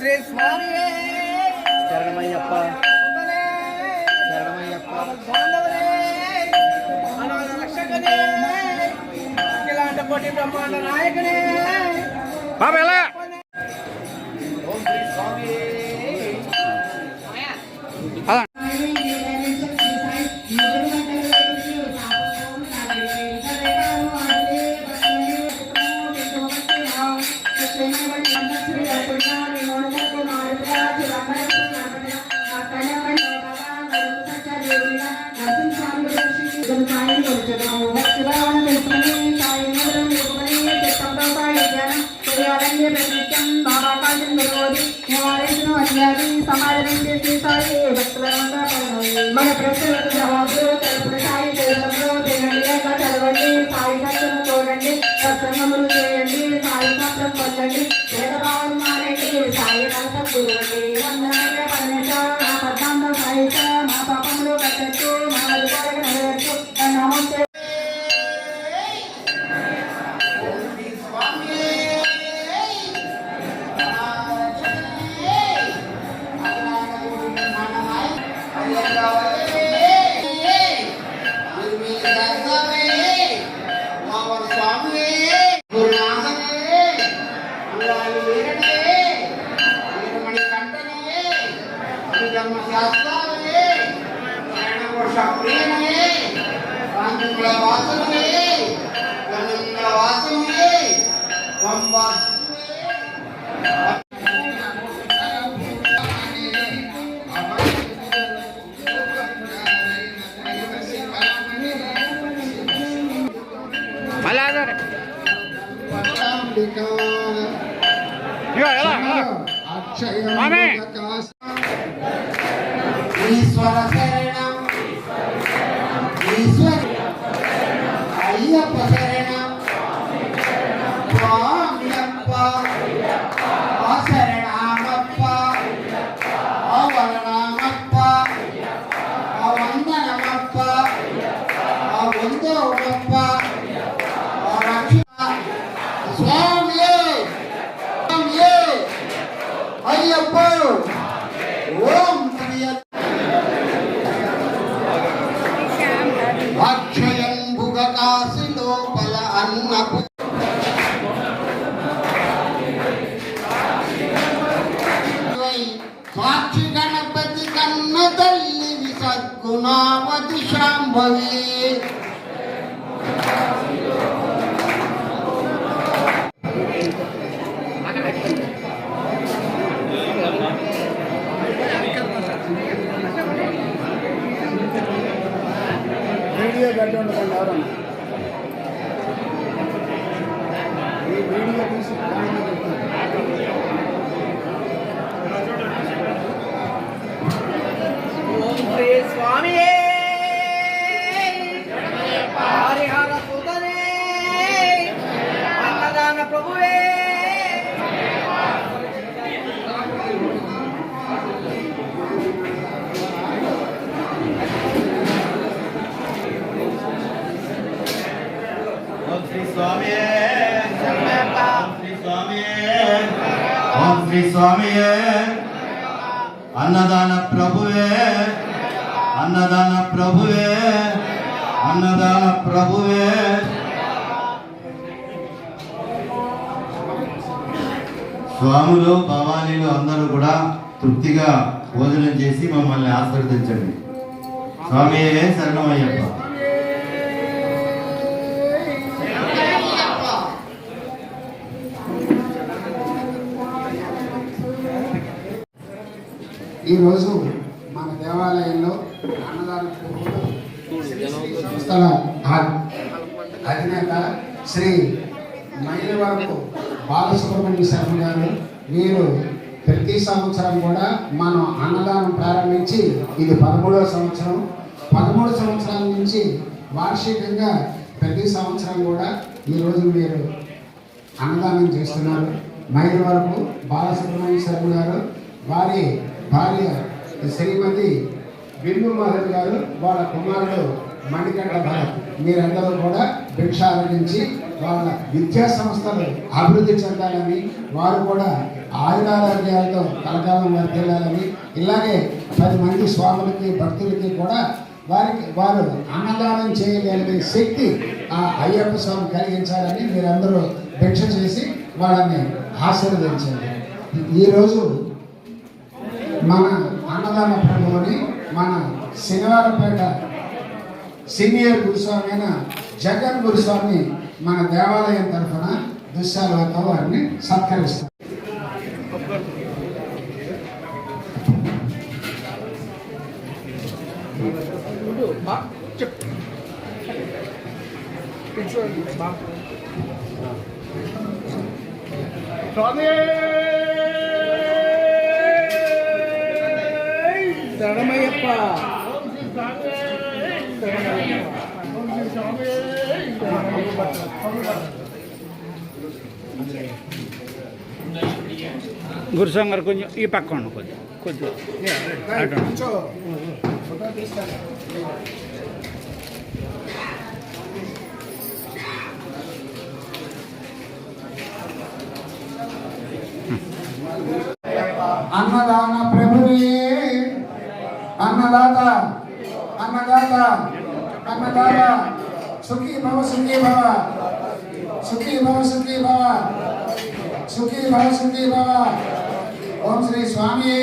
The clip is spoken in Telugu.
శ్రీ స్వామి శరణమయ్యప్ప శరణమయ్యప్ప అనాథ రక్షకనే అఖిలాండ కోటి బ్రహ్మాండ నాయకనే బాబా ఎలా ఓం శ్రీ స్వామి మన ప్రశ్నలకు జవాబులు తెలుపుడు సాయి దేశంలో తినండి చదవండి సాయి దర్శనం చూడండి సత్సంగములు చేయండి సాయి మాత్రం పొందండి భేదభావం మానేది సాయి కలసం గురువండి వందనాయ పరమేశ్వర నా పద్మాంతం సాయిత మా పాపములు కట్టచ్చు మా అధికారులు నెరవేర్చు నామం ఈశ్వర శరణం ఈశ్వర అయ్యప్ప శరణం స్వామియప్ప శరణమప్ప వరణమప్ప వందనమప్ప వందోమప్ప స్వామియే స్వామియే అయ్యప్ప ఓం అక్షయంబుగ కాశి లోపల అన్నపు సాక్షి గణపతి కన్న తల్లి విసద్గుణావతి శాంభవి వీడియో గడ్డ ఉండకండి ఎవరన్నా ఈ వీడియో తీసి ఓం శ్రీ స్వామి హరిహర సుతనే అన్నదాన ప్రభువే ఓం శ్రీ స్వామియే అన్నదాన ప్రభువే అన్నదాన ప్రభువే అన్నదాన ప్రభువే స్వాములు భవానీలు అందరూ కూడా తృప్తిగా భోజనం చేసి మమ్మల్ని ఆశీర్వదించండి. స్వామియే శరణమయ్యప్ప. ఈరోజు మన దేవాలయంలో అన్నదాన సంస్థల అధినేత శ్రీ మైలవరపు బాలసుబ్రహ్మణ్య శర్మ గారు వీరు ప్రతి సంవత్సరం కూడా మనం అన్నదానం ప్రారంభించి ఇది 13వ సంవత్సరం. 13 సంవత్సరాల నుంచి వార్షికంగా ప్రతి సంవత్సరం కూడా ఈరోజు మీరు అన్నదానం చేస్తున్నారు. మైలవరపు బాలసుబ్రహ్మణ్య శర్మ గారు వారి భార్య శ్రీమతి బిందు మోహన్ గారు వాళ్ళ కుమారుడు మణికంఠ భరత్ మీరందరూ కూడా భిక్షార్జించి వాళ్ళ విద్యా సంస్థలు అభివృద్ధి చెందాలని వారు కూడా ఆయురారోగ్యాలతో కలకాలం వర్ధిల్లాలని, ఇలాగే 10 మంది స్వాములకి భక్తులకి కూడా వారు అన్నదానం చేయగలిగే శక్తి ఆ అయ్యప్ప స్వామి కలిగించాలని మీరందరూ భిక్ష చేసి వాళ్ళని ఆశీర్వదించండి. ఈరోజు మన అన్నదాన ప్రభువుని మన శనివారపేట సీనియర్ గురుస్వామి అయిన జగన్ గురుస్వామి మన దేవాలయం తరఫున దుశ్శాలతో వారిని సత్కరిస్తారు. స్వామి శరణమయ్యప్ప. గురుస్వామి గారు కొంచెం ఈ పక్క ఉండు, కొంచెం అటు ఉండు. అన్నదాన ప్రభువే, అన్నదాత అన్నదాత అన్నదాత, సుఖీ భవ సుఖీ భవ, సుఖీ భవ సుఖీ భవ, సుఖీ భవ సుఖీ భవ. ఓం శ్రీ స్వామి.